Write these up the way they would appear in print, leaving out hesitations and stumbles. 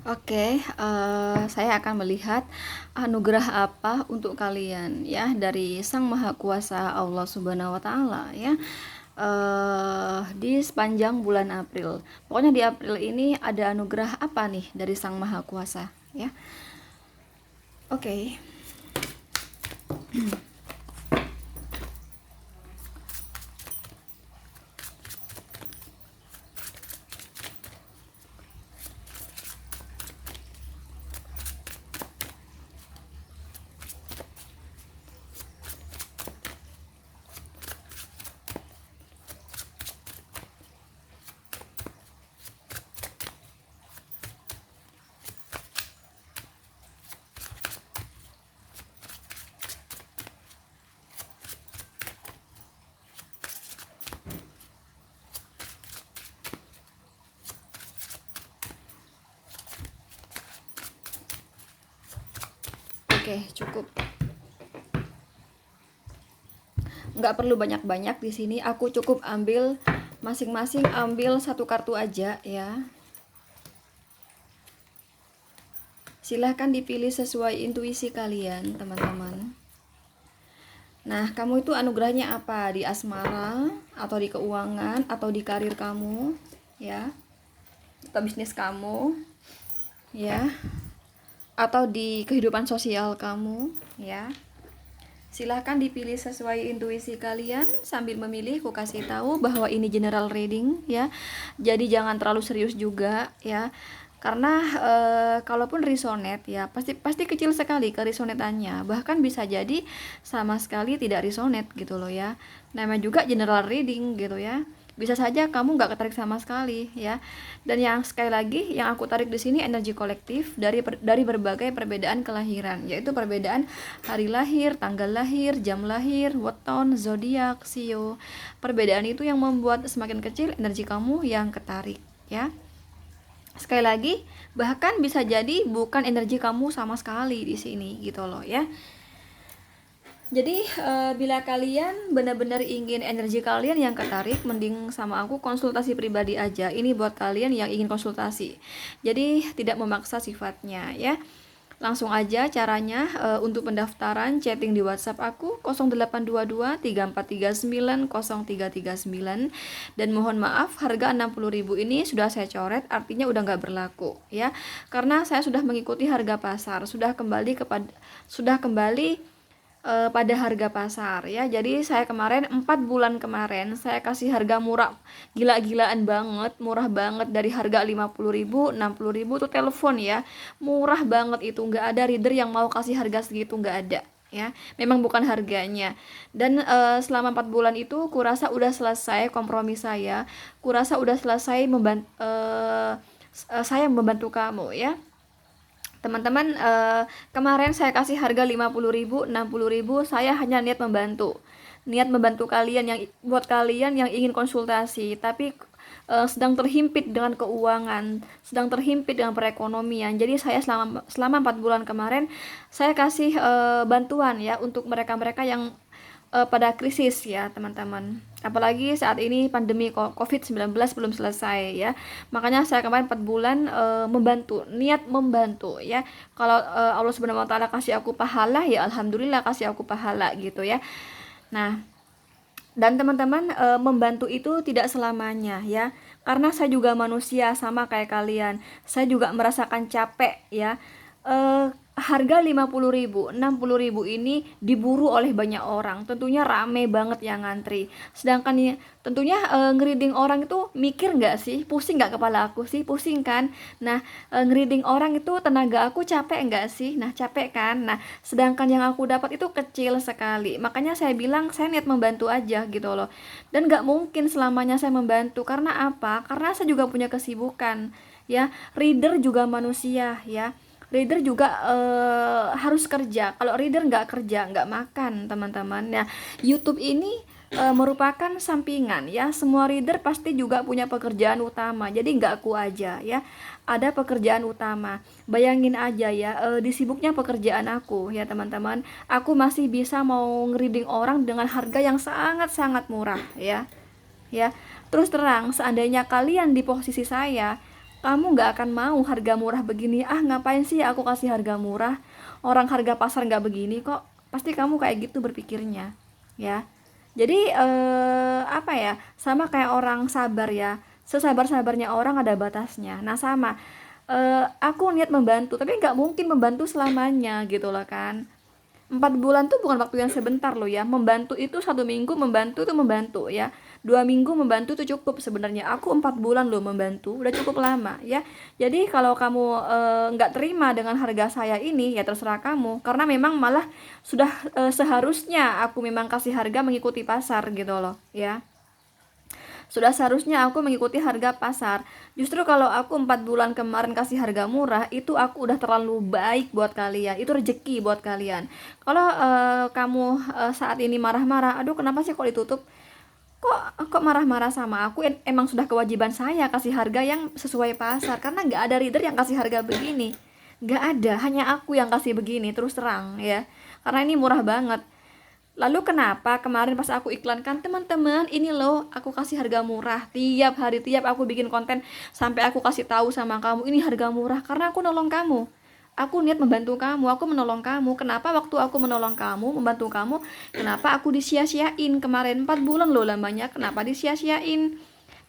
Oke, saya akan melihat anugerah apa untuk kalian ya dari Sang Maha Kuasa Allah Subhanahu wa taala ya. Di sepanjang bulan April. Pokoknya di April ini ada anugerah apa nih dari Sang Maha Kuasa ya. Oke. Oke, cukup. Nggak perlu banyak-banyak di sini. Aku cukup ambil masing-masing ambil satu kartu aja ya. Silahkan dipilih sesuai intuisi kalian, teman-teman. Nah, kamu itu anugerahnya apa? Di asmara, atau di keuangan, atau di karir kamu, ya, atau bisnis kamu, ya, atau di kehidupan sosial kamu, ya. Silahkan dipilih sesuai intuisi kalian. Sambil memilih, aku kasih tahu bahwa ini general reading, ya. Jadi jangan terlalu serius juga, ya. Karena kalaupun resonate ya pasti kecil sekali ke resonatannya, bahkan bisa jadi sama sekali tidak resonate gitu loh ya. Namanya juga general reading gitu ya, bisa saja kamu nggak ketarik sama sekali ya. Dan yang sekali lagi yang aku tarik di sini energi kolektif dari berbagai perbedaan kelahiran, yaitu perbedaan hari lahir, tanggal lahir, jam lahir, weton, zodiak, sio. Perbedaan itu yang membuat semakin kecil energi kamu yang ketarik ya. Sekali lagi, bahkan bisa jadi bukan energi kamu sama sekali di sini gitu loh ya. Jadi bila kalian benar-benar ingin energi kalian yang ketarik, mending sama aku konsultasi pribadi aja. Ini buat kalian yang ingin konsultasi. Jadi tidak memaksa sifatnya ya. Langsung aja caranya untuk pendaftaran chatting di WhatsApp aku 0822 3439 0339, dan mohon maaf harga 60.000 ini sudah saya coret, artinya udah nggak berlaku ya, karena saya sudah mengikuti harga pasar, sudah kembali pada harga pasar ya. Jadi saya kemarin 4 bulan kemarin saya kasih harga murah, gila-gilaan banget, murah banget, dari harga 50.000, 60.000 tuh telepon ya. Murah banget itu, nggak ada reader yang mau kasih harga segitu, nggak ada ya. Memang bukan harganya. Dan selama 4 bulan itu kurasa udah selesai kompromi saya. Kurasa udah selesai saya membantu kamu ya. Teman-teman, kemarin saya kasih harga 50.000, 60.000, saya hanya niat membantu. Niat membantu kalian, yang buat kalian yang ingin konsultasi tapi sedang terhimpit dengan keuangan, sedang terhimpit dengan perekonomian. Jadi saya selama 4 bulan kemarin saya kasih bantuan ya untuk mereka-mereka yang pada krisis ya teman-teman. Apalagi saat ini pandemi COVID-19 belum selesai ya. Makanya saya kemarin 4 bulan membantu, niat membantu ya. Kalau Allah Subhanahu wa taala kasih aku pahala ya alhamdulillah, kasih aku pahala gitu ya. Nah, dan teman-teman, membantu itu tidak selamanya ya. Karena saya juga manusia sama kayak kalian. Saya juga merasakan capek ya. Harga 50.000, 60.000 ini diburu oleh banyak orang. Tentunya rame banget yang ngantri. Sedangkan ya, tentunya ngereading orang itu mikir nggak sih? Pusing nggak kepala aku sih? Pusing kan? Nah, ngereading orang itu tenaga aku capek nggak sih? Nah, capek kan? Nah, sedangkan yang aku dapat itu kecil sekali. Makanya saya bilang saya niat membantu aja gitu loh. Dan nggak mungkin selamanya saya membantu. Karena apa? Karena saya juga punya kesibukan ya. Reader juga manusia ya. Reader juga harus kerja. Kalau reader nggak kerja, nggak makan teman-teman. Nah, YouTube ini merupakan sampingan ya. Semua reader pasti juga punya pekerjaan utama. Jadi nggak aku aja ya. Ada pekerjaan utama. Bayangin aja ya, disibuknya pekerjaan aku ya teman-teman. Aku masih bisa mau ngereading orang dengan harga yang sangat-sangat murah ya. Ya. Terus terang, seandainya kalian di posisi saya, kamu nggak akan mau harga murah begini. Ah, ngapain sih aku kasih harga murah, orang harga pasar nggak begini kok. Pasti kamu kayak gitu berpikirnya, ya. Jadi apa ya, sama kayak orang sabar ya, sesabar-sabarnya orang ada batasnya. Nah sama, aku niat membantu tapi nggak mungkin membantu selamanya gitu loh kan. 4 bulan tuh bukan waktu yang sebentar loh ya. Membantu itu 1 minggu, membantu itu membantu ya. 2 minggu membantu itu cukup sebenarnya. Aku 4 bulan loh membantu, udah cukup lama ya. Jadi kalau kamu nggak terima dengan harga saya ini, ya terserah kamu. Karena memang malah sudah seharusnya aku memang kasih harga mengikuti pasar gitu loh ya. Sudah seharusnya aku mengikuti harga pasar. Justru kalau aku 4 bulan kemarin kasih harga murah, itu aku udah terlalu baik buat kalian. Itu rezeki buat kalian. Kalau kamu saat ini marah-marah, aduh kenapa sih kok ditutup? Kok marah-marah sama aku? Emang sudah kewajiban saya kasih harga yang sesuai pasar. Karena nggak ada reader yang kasih harga begini. Nggak ada, hanya aku yang kasih begini, terus terang ya. Karena ini murah banget. Lalu kenapa kemarin pas aku iklankan, teman-teman ini loh aku kasih harga murah, tiap hari tiap aku bikin konten sampai aku kasih tahu sama kamu ini harga murah, karena aku nolong kamu, aku niat membantu kamu, aku menolong kamu. Kenapa waktu aku menolong kamu, membantu kamu, kenapa aku disia-siain kemarin 4 bulan loh lamanya, kenapa disia-siain?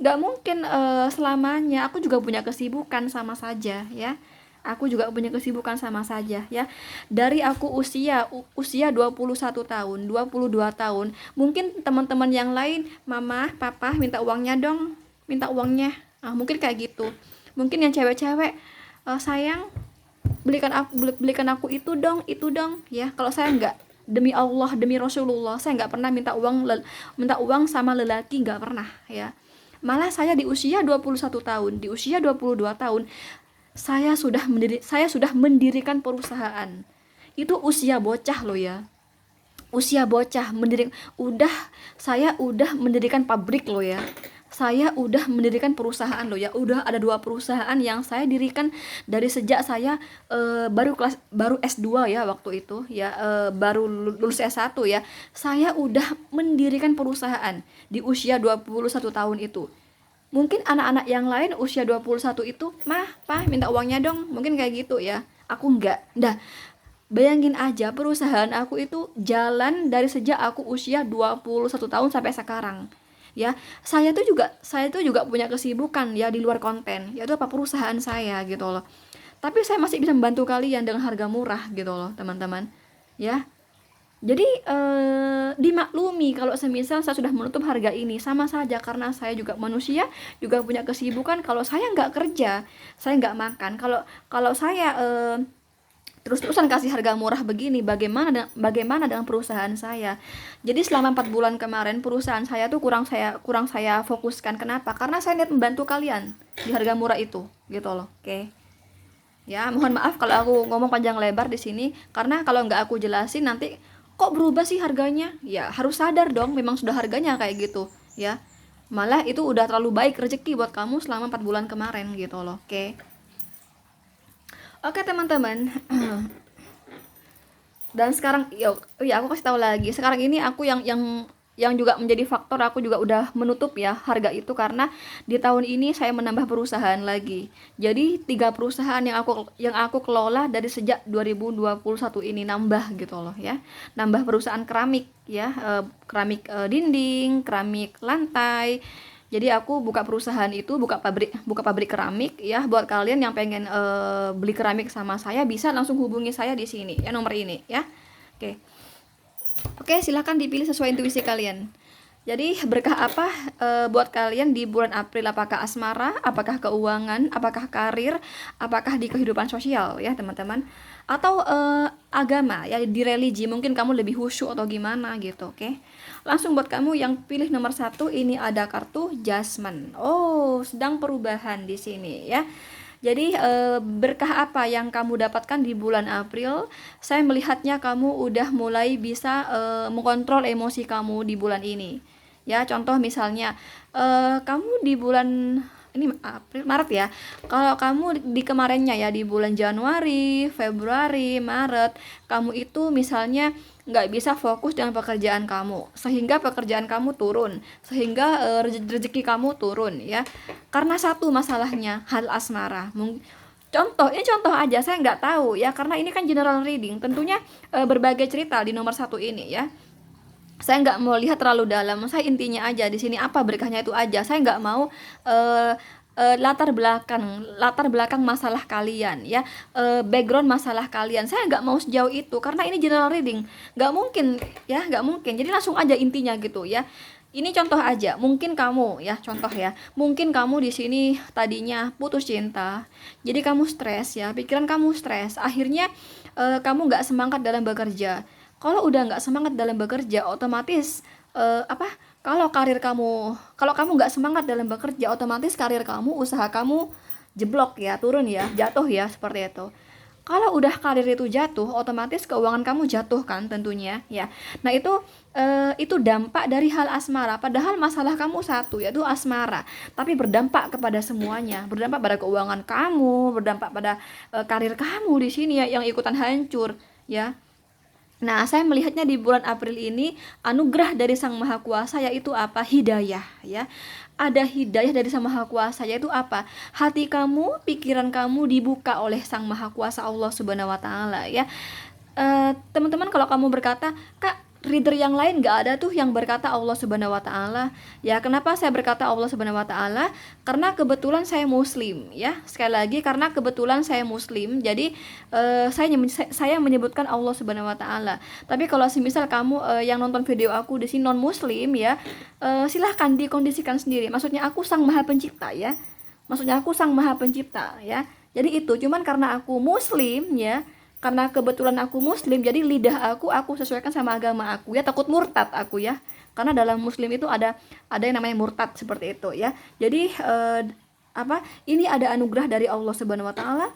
Gak mungkin selamanya, aku juga punya kesibukan sama saja ya. Aku juga punya kesibukan sama saja ya. Dari aku usia 21 tahun, 22 tahun. Mungkin teman-teman yang lain, mama, papa minta uangnya dong, minta uangnya. Ah, mungkin kayak gitu. Mungkin yang cewek-cewek, sayang belikan aku itu dong ya. Kalau saya enggak, demi Allah, demi Rasulullah, saya enggak pernah minta uang sama lelaki, enggak pernah ya. Malah saya di usia 21 tahun, di usia 22 tahun saya sudah mendirikan perusahaan. Itu usia bocah loh ya. Usia bocah saya udah mendirikan pabrik loh ya. Saya udah mendirikan perusahaan loh ya. Udah ada 2 perusahaan yang saya dirikan dari sejak saya baru S2 ya waktu itu ya, baru lulus S1 ya. Saya udah mendirikan perusahaan di usia 21 tahun itu. Mungkin anak-anak yang lain usia 21 itu, mah, pa, minta uangnya dong. Mungkin kayak gitu ya. Aku enggak. Dah, bayangin aja perusahaan aku itu jalan dari sejak aku usia 21 tahun sampai sekarang. Ya, saya tuh juga punya kesibukan ya di luar konten. Yaitu apa, perusahaan saya gitu loh. Tapi saya masih bisa membantu kalian dengan harga murah gitu loh, teman-teman. Ya, jadi dimaklumi kalau semisal saya sudah menutup harga ini, sama saja karena saya juga manusia, juga punya kesibukan. Kalau saya nggak kerja, saya nggak makan. Kalau kalau saya terus-terusan kasih harga murah begini, bagaimana dengan perusahaan saya? Jadi selama 4 bulan kemarin perusahaan saya tuh kurang saya fokuskan. Kenapa? Karena saya niat membantu kalian di harga murah itu, gitu loh. Oke. Ya, mohon maaf kalau aku ngomong panjang lebar di sini, karena kalau nggak aku jelasin nanti kok berubah sih harganya. Ya harus sadar dong, memang sudah harganya kayak gitu ya. Malah itu udah terlalu baik rezeki buat kamu selama 4 bulan kemarin gitu loh. Oke teman-teman. Dan sekarang ya aku kasih tahu lagi, sekarang ini aku yang juga menjadi faktor aku juga udah menutup ya harga itu, karena di tahun ini saya menambah perusahaan lagi. Jadi 3 perusahaan yang aku kelola dari sejak 2021 ini nambah gitu loh ya. Nambah perusahaan keramik ya, keramik dinding, keramik lantai. Jadi aku buka perusahaan itu, buka pabrik keramik ya. Buat kalian yang pengen beli keramik sama saya, bisa langsung hubungi saya di sini ya, nomor ini ya. Oke. Oke, silahkan dipilih sesuai intuisi kalian. Jadi berkah apa buat kalian di bulan April? Apakah asmara, apakah keuangan, apakah karir, apakah di kehidupan sosial ya teman-teman? Atau agama ya, di religi mungkin kamu lebih khusyuk atau gimana gitu. Oke. Langsung buat kamu yang pilih nomor 1, ini ada kartu Jasmine. Oh, sedang perubahan di sini ya. Jadi berkah apa yang kamu dapatkan di bulan April? Saya melihatnya kamu udah mulai bisa mengontrol emosi kamu di bulan ini. Ya, contoh misalnya kamu di bulan ini Maret ya. Kalau kamu di kemarinnya ya, di bulan Januari, Februari, Maret, kamu itu misalnya nggak bisa fokus dengan pekerjaan kamu, sehingga pekerjaan kamu turun, sehingga rezeki kamu turun ya, karena satu masalahnya hal asmara. Ini contoh aja, saya nggak tahu ya, karena ini kan general reading, tentunya berbagai cerita di nomor satu ini ya. Saya nggak mau lihat terlalu dalam, saya intinya aja di sini apa berkahnya itu aja. Saya nggak mau latar belakang masalah kalian ya, background masalah kalian, saya nggak mau sejauh itu karena ini general reading, nggak mungkin ya, nggak mungkin. Jadi langsung aja intinya gitu ya. Ini contoh aja, mungkin kamu ya, contoh ya, mungkin kamu di sini tadinya putus cinta, jadi kamu stres ya, pikiran kamu stres, akhirnya kamu nggak semangat dalam bekerja. Kalau udah nggak semangat dalam bekerja, otomatis apa? Kalau kamu nggak semangat dalam bekerja, otomatis karir kamu, usaha kamu jeblok ya, turun ya, jatuh ya, seperti itu. Kalau udah karir itu jatuh, otomatis keuangan kamu jatuh kan tentunya ya. Nah itu dampak dari hal asmara. Padahal masalah kamu satu, yaitu asmara, tapi berdampak kepada semuanya, berdampak pada keuangan kamu, berdampak pada karir kamu di sini ya, yang ikutan hancur ya. Nah, saya melihatnya di bulan April ini anugerah dari Sang Maha Kuasa, yaitu apa? Hidayah ya. Ada hidayah dari Sang Maha Kuasa, yaitu apa? Hati kamu, pikiran kamu dibuka oleh Sang Maha Kuasa Allah Subhanahu wa taala ya. Teman-teman, kalau kamu berkata, "Kak, reader yang lain gak ada tuh yang berkata Allah Subhanahu wa taala." Ya, kenapa saya berkata Allah Subhanahu wa taala? Karena kebetulan saya muslim ya. Sekali lagi, karena kebetulan saya muslim. Jadi saya menyebutkan Allah Subhanahu wa taala. Tapi kalau semisal kamu yang nonton video aku di sini non muslim ya, silahkan dikondisikan sendiri. Maksudnya aku Sang Maha Pencipta ya. Maksudnya aku Sang Maha Pencipta ya. Jadi itu cuman karena aku muslim ya, karena kebetulan aku muslim, jadi lidah aku sesuaikan sama agama aku ya, takut murtad aku ya, karena dalam muslim itu ada yang namanya murtad, seperti itu ya. Jadi ini ada anugerah dari Allah Subhanahu wa taala.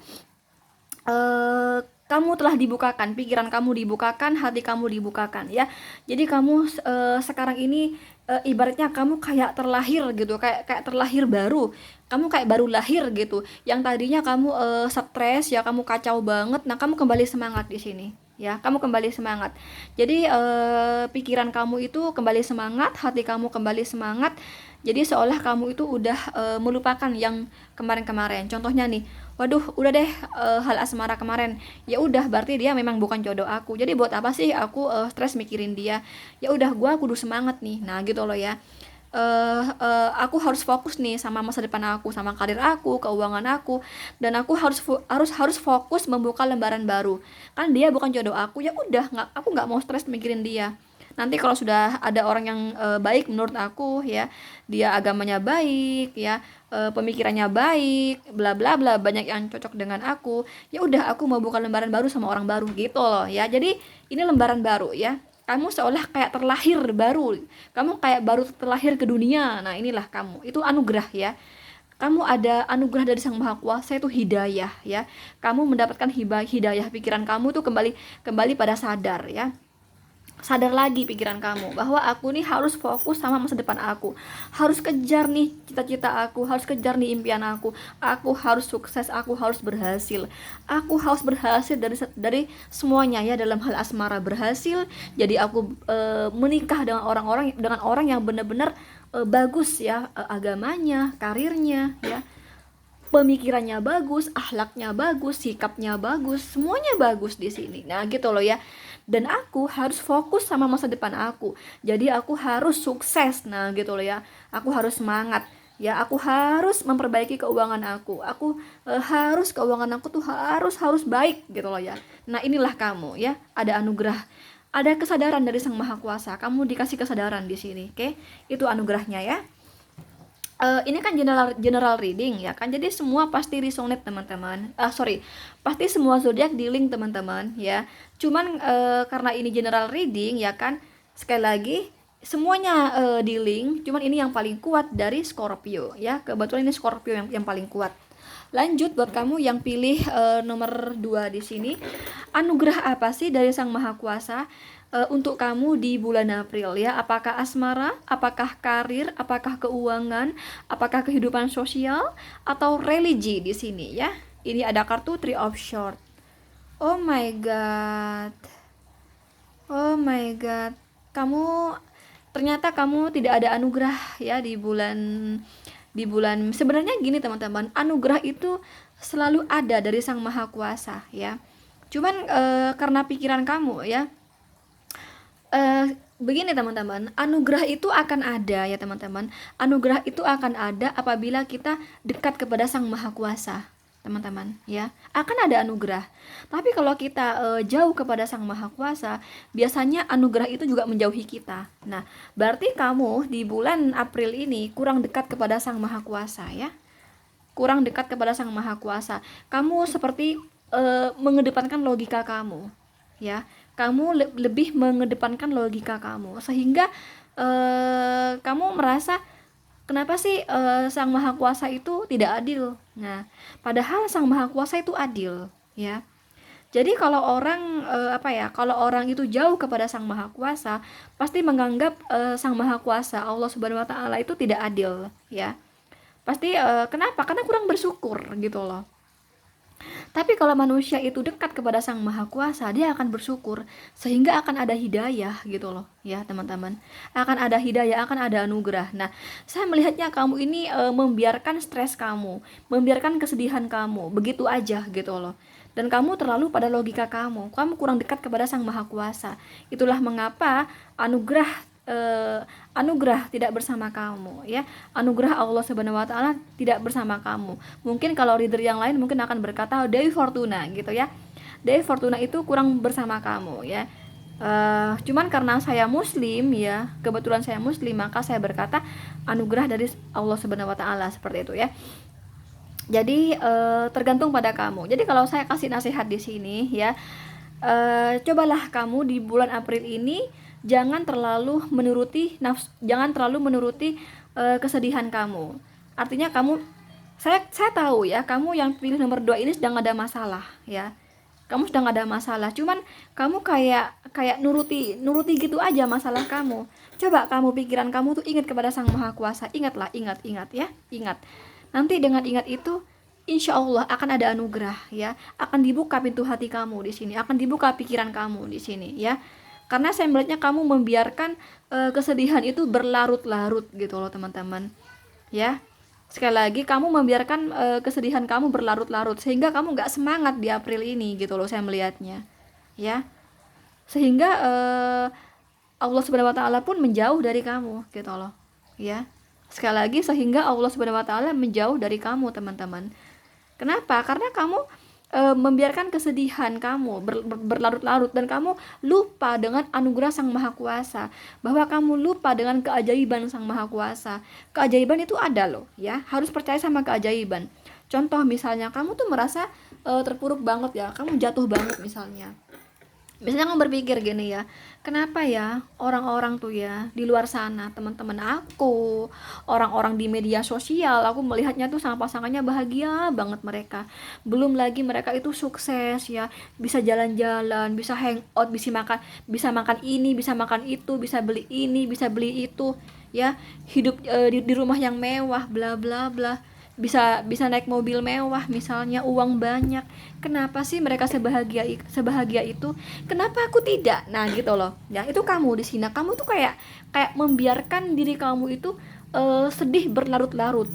Kamu telah dibukakan, pikiran kamu dibukakan, hati kamu dibukakan ya. Jadi kamu sekarang ini ibaratnya kamu kayak terlahir gitu, kayak terlahir baru. Kamu kayak baru lahir gitu. Yang tadinya kamu stres ya, kamu kacau banget. Nah, kamu kembali semangat di sini. Ya, kamu kembali semangat. Jadi pikiran kamu itu kembali semangat, hati kamu kembali semangat. Jadi seolah kamu itu udah melupakan yang kemarin-kemarin. Contohnya nih, waduh, udah deh hal asmara kemarin. Ya udah, berarti dia memang bukan jodoh aku. Jadi buat apa sih aku stres mikirin dia? Ya udah, gua kudu semangat nih. Nah, gitu loh ya. Aku harus fokus nih sama masa depan aku, sama karir aku, keuangan aku, dan aku harus fokus membuka lembaran baru. Kan dia bukan jodoh aku, ya udah, aku nggak mau stres mikirin dia. Nanti kalau sudah ada orang yang baik menurut aku ya, dia agamanya baik ya, pemikirannya baik, bla bla bla, banyak yang cocok dengan aku, ya udah, aku mau buka lembaran baru sama orang baru gitu loh ya. Jadi ini lembaran baru ya, kamu seolah kayak terlahir baru, kamu kayak baru terlahir ke dunia. Nah, inilah kamu, itu anugerah ya. Kamu ada anugerah dari Sang Maha Kuasa, itu hidayah ya. Kamu mendapatkan hidayah, pikiran kamu tuh kembali pada sadar ya. Sadar lagi pikiran kamu bahwa aku nih harus fokus sama masa depan aku, harus kejar nih cita-cita aku, harus kejar nih impian aku harus sukses, aku harus berhasil dari semuanya ya. Dalam hal asmara berhasil, jadi aku menikah dengan orang yang benar-benar bagus ya, agamanya, karirnya ya, pemikirannya bagus, akhlaknya bagus, sikapnya bagus, semuanya bagus di sini. Nah, gitu loh ya. Dan aku harus fokus sama masa depan aku. Jadi aku harus sukses. Nah, gitu loh ya. Aku harus semangat. Ya, aku harus memperbaiki keuangan aku. Keuangan aku tuh harus baik gitu loh ya. Nah, inilah kamu ya. Ada anugerah, ada kesadaran dari Sang Maha Kuasa. Kamu dikasih kesadaran di sini, oke? Itu anugerahnya ya. Ini kan general reading ya kan, jadi semua pasti resonate teman-teman. Pasti semua zodiak di link teman-teman ya. Cuman karena ini general reading ya kan, sekali lagi semuanya di link. Cuman ini yang paling kuat dari Scorpio ya. Kebetulan ini Scorpio yang paling kuat. Lanjut buat kamu yang pilih nomor 2 di sini. Anugerah apa sih dari Sang Maha Kuasa untuk kamu di bulan April ya? Apakah asmara, apakah karir, apakah keuangan, apakah kehidupan sosial, atau religi di sini ya? Ini ada kartu Three of Swords. Oh my god. Oh my God, kamu ternyata kamu tidak ada anugerah ya di bulan sebenarnya gini teman-teman, anugerah itu selalu ada dari Sang Maha Kuasa ya. Cuman karena pikiran kamu ya, begini teman-teman, anugerah itu akan ada ya teman-teman. Anugerah itu akan ada apabila kita dekat kepada Sang Maha Kuasa, teman-teman ya. Akan ada anugerah. Tapi kalau kita jauh kepada Sang Maha Kuasa, biasanya anugerah itu juga menjauhi kita. Nah, berarti kamu di bulan April ini kurang dekat kepada Sang Maha Kuasa ya. Kurang dekat kepada Sang Maha Kuasa. Kamu seperti mengedepankan logika kamu ya. Kamu lebih mengedepankan logika kamu sehingga kamu merasa kenapa sih Sang Maha Kuasa itu tidak adil. Nah, padahal Sang Maha Kuasa itu adil ya. Jadi kalau orang kalau orang itu jauh kepada Sang Maha Kuasa, pasti menganggap Sang Maha Kuasa Allah Subhanahu wa taala itu tidak adil ya. Pasti kenapa? Karena kurang bersyukur gitu loh. Tapi kalau manusia itu dekat kepada Sang Maha Kuasa, dia akan bersyukur sehingga akan ada hidayah gitu loh, ya teman-teman. Akan ada hidayah, akan ada anugerah. Nah, saya melihatnya kamu ini membiarkan stres kamu, membiarkan kesedihan kamu begitu aja gitu loh. Dan kamu terlalu pada logika kamu kurang dekat kepada Sang Maha Kuasa. Itulah mengapa anugerah tidak bersama kamu ya. Anugerah Allah Subhanahu wa taala tidak bersama kamu. Mungkin kalau reader yang lain mungkin akan berkata Dewi Fortuna gitu ya. Dewi Fortuna itu kurang bersama kamu ya. Cuman karena saya muslim ya, kebetulan saya muslim, maka saya berkata anugerah dari Allah Subhanahu wa taala seperti itu ya. Jadi tergantung pada kamu. Jadi kalau saya kasih nasihat di sini ya, cobalah kamu di bulan April ini jangan terlalu menuruti kesedihan kamu. Artinya saya tahu ya, kamu yang pilih nomor 2 ini sedang ada masalah ya. Kamu sedang ada masalah, cuman kamu kayak nuruti gitu aja masalah kamu. Coba kamu pikiran kamu tuh ingat kepada Sang Maha Kuasa. Ingatlah, ingat ya, ingat. Nanti dengan ingat itu insya Allah akan ada anugerah ya, akan dibuka pintu hati kamu di sini, akan dibuka pikiran kamu di sini ya. Karena saya melihatnya kamu membiarkan kesedihan itu berlarut-larut gitu loh teman-teman ya. Sekali lagi kamu membiarkan kesedihan kamu berlarut-larut sehingga kamu nggak semangat di April ini gitu loh saya melihatnya ya. Sehingga Allah Subhanahu wa taala pun menjauh dari kamu gitu loh ya. Sekali lagi sehingga Allah Subhanahu wa taala menjauh dari kamu teman-teman. Kenapa? Karena kamu membiarkan kesedihan kamu berlarut-larut dan kamu lupa dengan anugerah Sang Maha Kuasa, bahwa kamu lupa dengan keajaiban Sang Maha Kuasa. Keajaiban itu ada loh ya, harus percaya sama keajaiban. Contoh misalnya kamu tuh merasa terpuruk banget ya, kamu jatuh banget misalnya. Biasanya kamu berpikir gini ya, kenapa ya orang-orang tuh ya di luar sana, teman-teman aku, orang-orang di media sosial, aku melihatnya tuh sama pasangannya bahagia banget mereka. Belum lagi mereka itu sukses ya, bisa jalan-jalan, bisa hangout, bisa makan ini, bisa makan itu, bisa beli ini, bisa beli itu, ya, hidup di rumah yang mewah, bla bla bla. Bisa naik mobil mewah misalnya, uang banyak. Kenapa sih mereka sebahagia itu, kenapa aku tidak? Nah gitu loh ya, itu kamu di sini, kamu tuh kayak membiarkan diri kamu itu sedih berlarut-larut.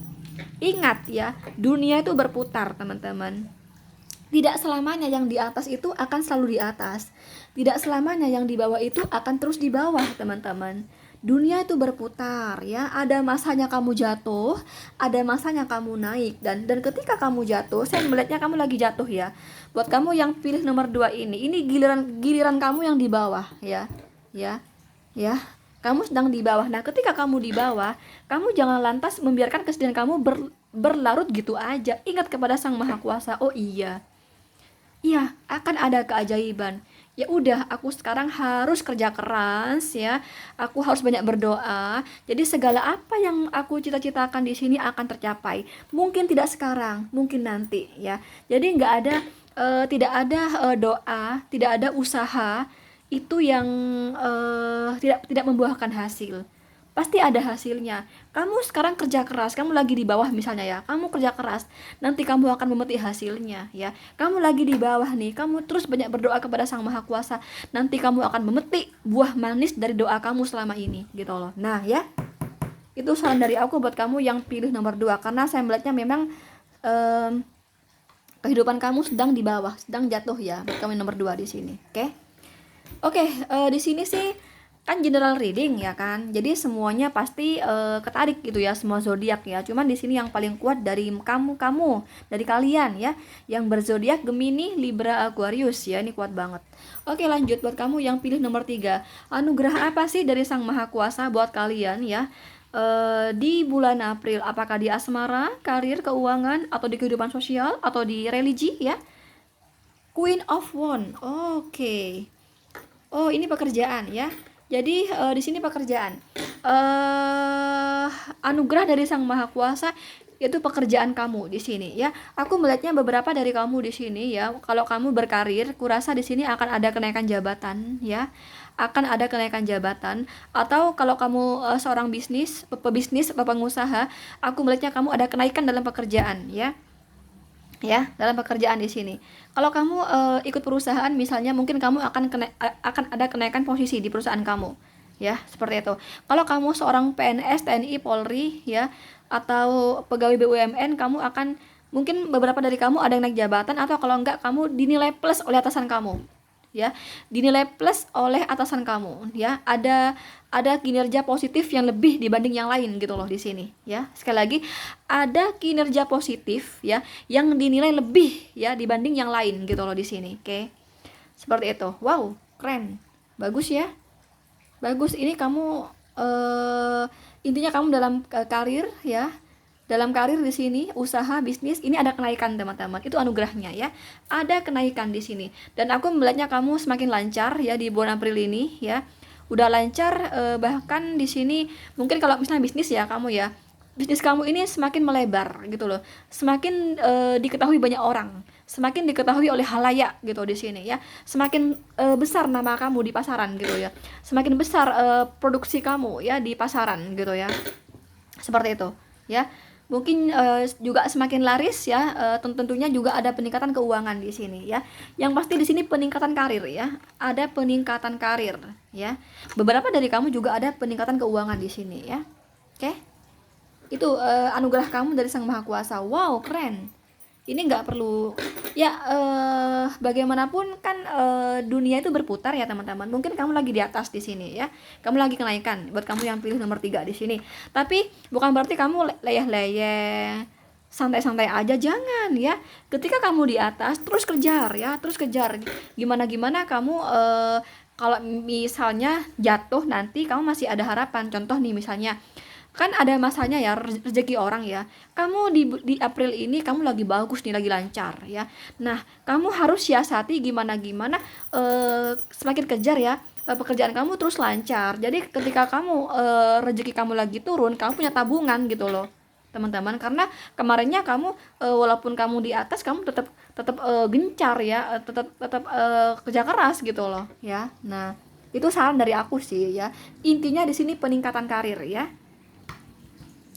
Ingat ya, dunia itu berputar teman-teman. Tidak selamanya yang di atas itu akan selalu di atas, tidak selamanya yang di bawah itu akan terus di bawah teman-teman. Dunia itu berputar ya, ada masanya kamu jatuh, ada masanya kamu naik, dan ketika kamu jatuh, saya melihatnya kamu lagi jatuh ya. Buat kamu yang pilih nomor 2 ini giliran kamu yang di bawah ya. Ya. Kamu sedang di bawah. Nah, ketika kamu di bawah, kamu jangan lantas membiarkan kesedihan kamu berlarut gitu aja. Ingat kepada Sang Maha Kuasa. Oh iya, akan ada keajaiban. Ya udah, aku sekarang harus kerja keras ya. Aku harus banyak berdoa. Jadi segala apa yang aku cita-citakan di sini akan tercapai. Mungkin tidak sekarang, mungkin nanti ya. Jadi tidak ada doa, tidak ada usaha itu yang tidak membuahkan hasil. pasti ada hasilnya. Kamu sekarang kerja keras, kamu lagi di bawah misalnya ya, kamu kerja keras, nanti kamu akan memetik hasilnya ya. Kamu lagi di bawah nih, kamu terus banyak berdoa kepada Sang Maha Kuasa, nanti kamu akan memetik buah manis dari doa kamu selama ini gitu loh. Nah ya, itu saran dari aku buat kamu yang pilih nomor 2, karena saya melihatnya memang kehidupan kamu sedang di bawah, sedang jatuh ya, buat kamu nomor 2 di sini. Oke, di sini sih kan general reading ya kan, jadi semuanya pasti ketarik gitu ya, semua zodiak ya. Cuman di sini yang paling kuat dari kamu dari kalian ya, yang berzodiak Gemini, Libra, Aquarius ya, ini kuat banget. Oke, lanjut buat kamu yang pilih nomor 3. Anugerah apa sih dari Sang Maha Kuasa buat kalian ya? Di bulan April, apakah di asmara, karir, keuangan, atau di kehidupan sosial, atau di religi ya? Queen of Wand. Oke. Oh, ini pekerjaan ya. Jadi di sini pekerjaan. Anugerah dari Sang Maha Kuasa itu pekerjaan kamu di sini ya. Aku melihatnya beberapa dari kamu di sini ya. Kalau kamu berkarir, kurasa di sini akan ada kenaikan jabatan ya. Akan ada kenaikan jabatan, atau kalau kamu seorang pebisnis atau pengusaha, aku melihatnya kamu ada kenaikan dalam pekerjaan ya. Ya, dalam pekerjaan di sini. Kalau kamu ikut perusahaan misalnya, mungkin kamu akan ada kenaikan posisi di perusahaan kamu. Ya, seperti itu. Kalau kamu seorang PNS, TNI, Polri ya, atau pegawai BUMN, kamu akan, mungkin beberapa dari kamu ada yang naik jabatan, atau kalau enggak kamu dinilai plus oleh atasan kamu. Ya, dinilai plus oleh atasan kamu ya, ada kinerja positif yang lebih dibanding yang lain gitu loh di sini ya. Sekali lagi, ada kinerja positif ya yang dinilai lebih ya dibanding yang lain gitu loh di sini. Seperti itu. Wow, keren, bagus ya, bagus. Ini kamu intinya kamu dalam karir ya, dalam karir di sini, usaha, bisnis, ini ada kenaikan teman-teman. Itu anugerahnya ya. Ada kenaikan di sini. Dan aku melihatnya kamu semakin lancar ya di bulan April ini ya. Udah lancar, bahkan di sini mungkin kalau misalnya bisnis ya kamu ya. Bisnis kamu ini semakin melebar gitu loh. Semakin diketahui banyak orang. Semakin diketahui oleh halayak gitu di sini ya. Semakin besar nama kamu di pasaran gitu ya. Semakin besar produksi kamu ya di pasaran gitu ya. Seperti itu ya. Mungkin juga semakin laris ya. Tentunya juga ada peningkatan keuangan di sini ya. Yang pasti di sini peningkatan karir ya. Ada peningkatan karir ya. Beberapa dari kamu juga ada peningkatan keuangan di sini ya. Itu anugerah kamu dari Sang Maha Kuasa. Wow, keren. Ini nggak perlu ya, bagaimanapun kan dunia itu berputar ya teman-teman. Mungkin kamu lagi di atas di sini ya, kamu lagi kenaikan buat kamu yang pilih nomor 3 di sini. Tapi bukan berarti kamu leyeh-leyeh, santai-santai aja, jangan ya. Ketika kamu di atas, terus kejar ya, terus kejar. Gimana kamu kalau misalnya jatuh, nanti kamu masih ada harapan. Contoh nih misalnya, kan ada masanya ya, rezeki orang ya. Kamu di April ini kamu lagi bagus nih, lagi lancar ya. Nah, kamu harus siasati gimana semakin kejar ya, pekerjaan kamu terus lancar. Jadi ketika kamu rezeki kamu lagi turun, kamu punya tabungan gitu loh teman-teman. Karena kemarinnya kamu walaupun kamu di atas, kamu tetap gencar ya, tetap kerja keras gitu loh ya. Nah, itu saran dari aku sih ya. Intinya di sini peningkatan karir ya.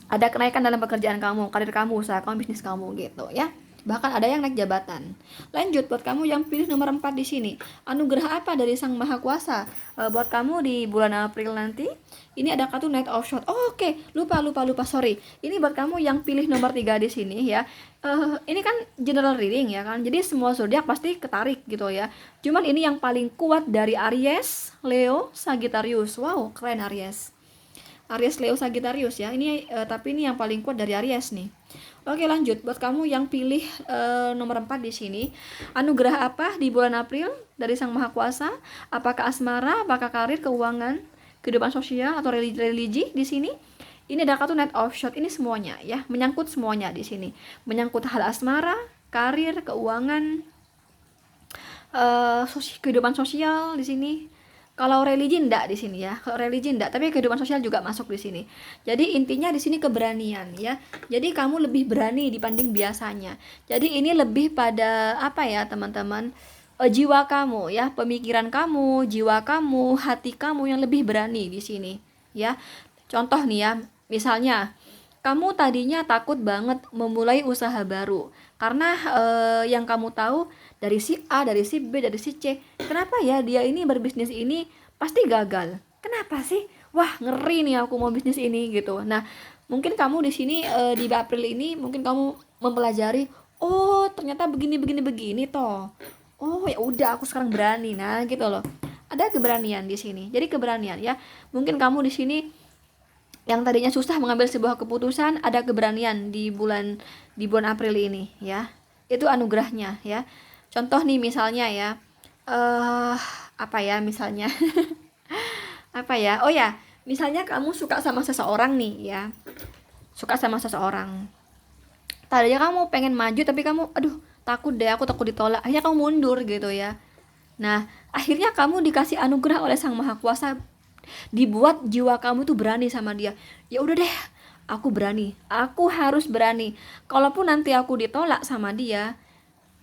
Ada kenaikan dalam pekerjaan kamu, karir kamu, usaha kamu, bisnis kamu gitu ya. Bahkan ada yang naik jabatan. Lanjut buat kamu yang pilih nomor 4 di sini. Anugerah apa dari Sang Maha Kuasa buat kamu di bulan April nanti? Ini ada kartu Knight of Swords. Oke. Lupa, sorry. Ini buat kamu yang pilih nomor 3 di sini ya. Ini kan general reading ya kan. Jadi semua zodiak pasti ketarik gitu ya. Cuman ini yang paling kuat dari Aries, Leo, Sagittarius. Wow, keren Aries. Aries, Leo, Sagittarius ya. Ini tapi ini yang paling kuat dari Aries nih. Oke, lanjut buat kamu yang pilih nomor 4 di sini. Anugerah apa di bulan April dari Sang Maha Kuasa? Apakah asmara, apakah karir, keuangan, kehidupan sosial, atau religi di sini? Ini ada kartu Knight of Swords. Ini semuanya ya, menyangkut semuanya di sini. Menyangkut hal asmara, karir, keuangan, kehidupan sosial di sini. Kalau religi enggak di sini ya. Kalau religi enggak, tapi kehidupan sosial juga masuk di sini. Jadi intinya di sini keberanian ya. Jadi kamu lebih berani dibanding biasanya. Jadi ini lebih pada apa ya, teman-teman? Jiwa kamu ya, pemikiran kamu, jiwa kamu, hati kamu yang lebih berani di sini ya. Contoh nih ya, misalnya kamu tadinya takut banget memulai usaha baru karena yang kamu tahu dari si A, dari si B, dari si C, kenapa ya dia ini berbisnis ini pasti gagal? Kenapa sih? Wah, ngeri nih aku mau bisnis ini gitu. Nah, mungkin kamu di sini di April ini mungkin kamu mempelajari, oh ternyata begini begini begini toh. Oh ya udah aku sekarang berani. Nah, gitu loh. Ada keberanian di sini. Jadi keberanian ya. Mungkin kamu di sini yang tadinya susah mengambil sebuah keputusan, ada keberanian di bulan April ini ya. Itu anugerahnya ya. Contoh nih misalnya ya, apa ya misalnya, apa ya, oh ya, misalnya kamu suka sama seseorang nih ya, suka sama seseorang, tadinya kamu pengen maju tapi kamu aduh takut deh, aku takut ditolak, akhirnya kamu mundur gitu ya. Nah, akhirnya kamu dikasih anugerah oleh Sang Maha Kuasa, dibuat jiwa kamu tuh berani sama dia. Ya udah deh, aku berani, aku harus berani. Kalaupun nanti aku ditolak sama dia,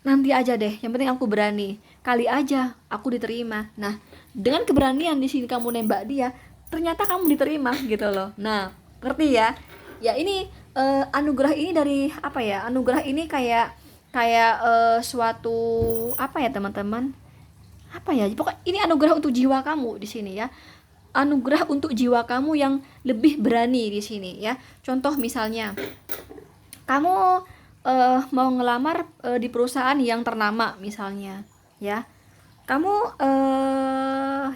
nanti aja deh, yang penting aku berani. Kali aja aku diterima. Nah, dengan keberanian di sini kamu nembak dia, ternyata kamu diterima gitu loh. Nah, ngerti ya? Ya ini anugerah ini dari apa ya? Anugerah ini kayak kayak suatu apa ya teman-teman? Apa ya? Pokoknya ini anugerah untuk jiwa kamu di sini ya. Anugerah untuk jiwa kamu yang lebih berani di sini ya. Contoh misalnya, kamu mau ngelamar di perusahaan yang ternama misalnya ya, kamu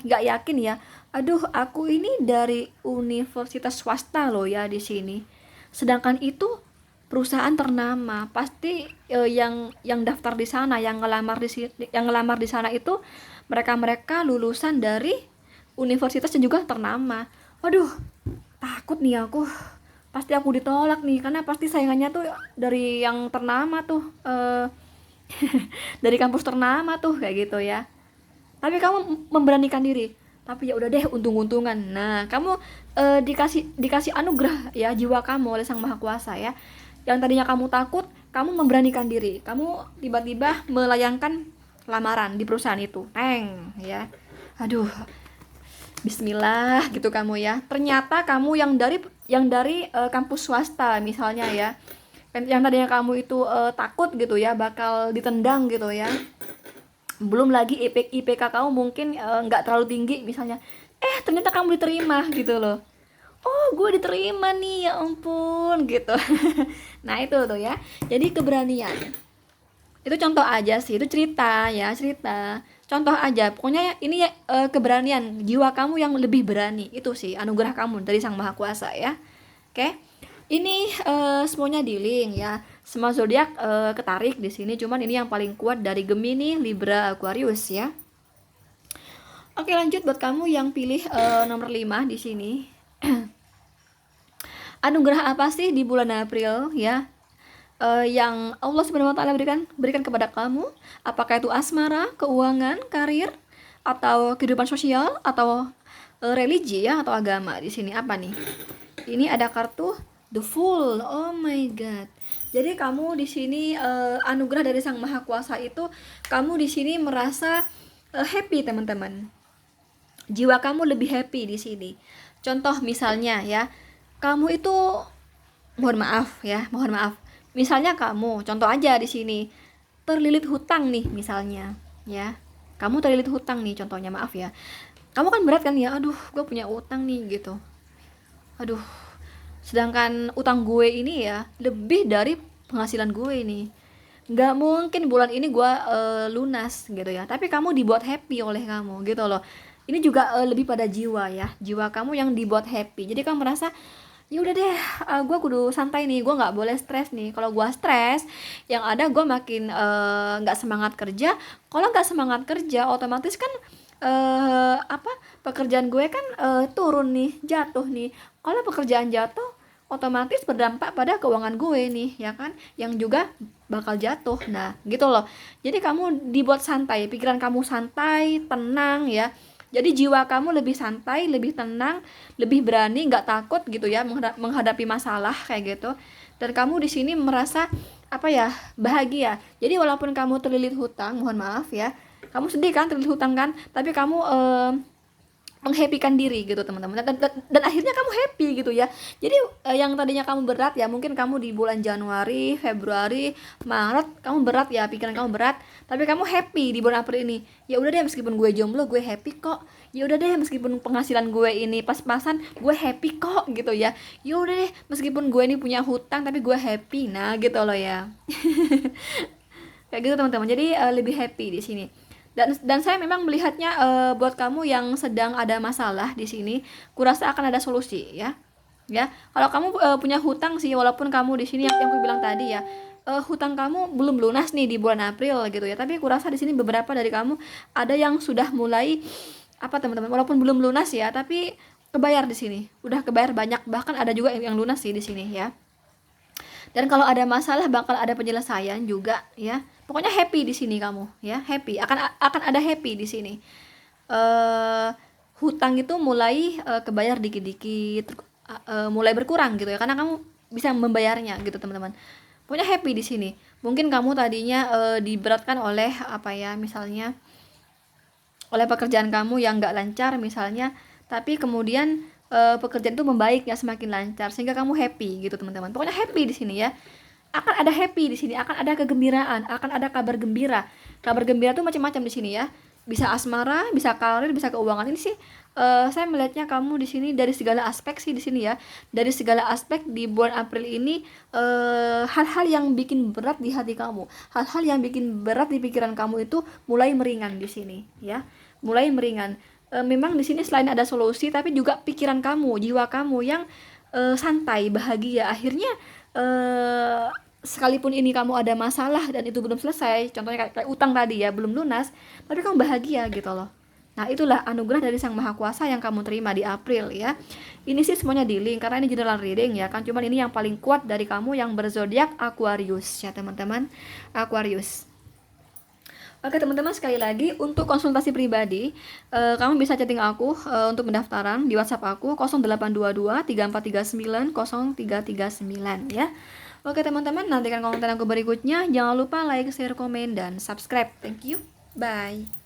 nggak yakin ya, aduh aku ini dari universitas swasta loh ya di sini, sedangkan itu perusahaan ternama pasti yang daftar di sana, yang ngelamar di sana itu mereka lulusan dari universitas yang juga ternama. Waduh, takut nih aku, pasti aku ditolak nih karena pasti saingannya tuh dari yang ternama tuh, dari kampus ternama tuh kayak gitu ya. Tapi kamu memberanikan diri, tapi ya udah deh, untung-untungan. Nah, kamu dikasih anugerah ya jiwa kamu oleh Sang Maha Kuasa ya. Yang tadinya kamu takut, kamu memberanikan diri, kamu tiba-tiba melayangkan lamaran di perusahaan itu, teng ya. Aduh, Bismillah gitu kamu ya. Ternyata kamu yang dari kampus swasta misalnya ya. Yang tadinya kamu itu takut gitu ya bakal ditendang gitu ya. Belum lagi IPK kamu mungkin nggak terlalu tinggi misalnya. Ternyata kamu diterima gitu loh. Oh, gue diterima nih, ya ampun gitu. Nah, itu tuh ya. Jadi keberanian. Itu contoh aja sih, itu cerita ya, cerita. Contoh aja, pokoknya ini ya keberanian, jiwa kamu yang lebih berani. Itu sih anugerah kamu dari Sang Maha Kuasa ya. Oke. Ini semuanya di link ya. Semua zodiak ketarik di sini, cuman ini yang paling kuat dari Gemini, Libra, Aquarius ya. Oke, lanjut buat kamu yang pilih nomor 5 di sini. Anugerah apa sih di bulan April ya? Yang Allah Subhanahu wa taala berikan kepada kamu, apakah itu asmara, keuangan, karir, atau kehidupan sosial, atau religi ya, atau agama. Di sini apa nih? Ini ada kartu The Fool. Oh my god. Jadi kamu di sini anugerah dari Sang Maha Kuasa itu, kamu di sini merasa happy, teman-teman. Jiwa kamu lebih happy di sini. Contoh misalnya ya, kamu itu mohon maaf. Misalnya kamu, contoh aja di sini, terlilit hutang nih misalnya, ya. Kamu terlilit hutang nih contohnya, maaf ya. Kamu kan berat kan ya, aduh, gue punya utang nih gitu. Aduh, sedangkan utang gue ini ya lebih dari penghasilan gue ini. Nggak mungkin bulan ini gue lunas gitu ya. Tapi kamu dibuat happy oleh kamu gitu loh. Ini juga lebih pada jiwa ya, jiwa kamu yang dibuat happy. Jadi kamu merasa ya udah deh, gue kudu santai nih, gue nggak boleh stres nih. Kalau gue stres, yang ada gue makin nggak semangat kerja. Kalau nggak semangat kerja, otomatis kan apa, pekerjaan gue kan turun nih, jatuh nih. Kalau pekerjaan jatuh, otomatis berdampak pada keuangan gue nih, ya kan, yang juga bakal jatuh. Nah, gitu loh. Jadi kamu dibuat santai, pikiran kamu santai, tenang ya. Jadi jiwa kamu lebih santai, lebih tenang, lebih berani, nggak takut gitu ya menghadapi masalah kayak gitu. Dan kamu di sini merasa apa ya, bahagia. Jadi walaupun kamu terlilit hutang, mohon maaf ya, kamu sedih kan terlilit hutang kan, tapi kamu menghappykan diri gitu teman-teman, dan akhirnya kamu happy gitu ya. Jadi yang tadinya kamu berat ya, mungkin kamu di bulan Januari, Februari, Maret kamu berat ya, pikiran kamu berat, tapi kamu happy di bulan April ini. Ya udah deh, meskipun gue jomblo gue happy kok. Ya udah deh, meskipun penghasilan gue ini pas-pasan gue happy kok gitu ya. Ya udah deh, meskipun gue ini punya hutang tapi gue happy. Nah gitu loh ya. Kayak gitu teman-teman. Jadi lebih happy di sini. Dan saya memang melihatnya, buat kamu yang sedang ada masalah di sini, kurasa akan ada solusi ya. Ya, kalau kamu punya hutang sih, walaupun kamu di sini yang aku bilang tadi ya, hutang kamu belum lunas nih di bulan April gitu ya. Tapi kurasa di sini beberapa dari kamu ada yang sudah mulai apa teman-teman, walaupun belum lunas ya, tapi kebayar di sini. Udah kebayar banyak, bahkan ada juga yang lunas sih di sini ya. Dan kalau ada masalah bakal ada penyelesaian juga ya. Pokoknya happy di sini kamu ya, happy. Akan ada happy di sini. Hutang itu mulai kebayar dikit-dikit, mulai berkurang gitu ya, karena kamu bisa membayarnya gitu teman-teman. Pokoknya happy di sini. Mungkin kamu tadinya diberatkan oleh apa ya, misalnya oleh pekerjaan kamu yang nggak lancar misalnya, tapi kemudian pekerjaan itu membaik ya, semakin lancar sehingga kamu happy gitu teman-teman. Pokoknya happy di sini ya. Akan ada happy di sini, akan ada kegembiraan, akan ada kabar gembira. Kabar gembira tuh macam-macam di sini ya. Bisa asmara, bisa karir, bisa keuangan. Ini sih saya melihatnya kamu di sini dari segala aspek sih di sini ya. Dari segala aspek di bulan April ini, hal-hal yang bikin berat di hati kamu, hal-hal yang bikin berat di pikiran kamu itu mulai meringan di sini ya. Mulai meringan. Memang di sini selain ada solusi, tapi juga pikiran kamu, jiwa kamu yang santai, bahagia. Akhirnya sekalipun ini kamu ada masalah dan itu belum selesai, contohnya kayak utang tadi ya, belum lunas, tapi kamu bahagia gitu loh. Nah itulah anugerah dari Sang Maha Kuasa yang kamu terima di April ya. Ini sih semuanya di link karena ini general reading ya kan, cuman ini yang paling kuat dari kamu yang berzodiak Aquarius ya teman-teman, Aquarius. Oke teman-teman, sekali lagi untuk konsultasi pribadi, kamu bisa chatting aku untuk pendaftaran di WhatsApp aku 0822 3439 0339 ya. Oke teman-teman, nantikan konten aku berikutnya. Jangan lupa like, share, komen, dan subscribe. Thank you. Bye.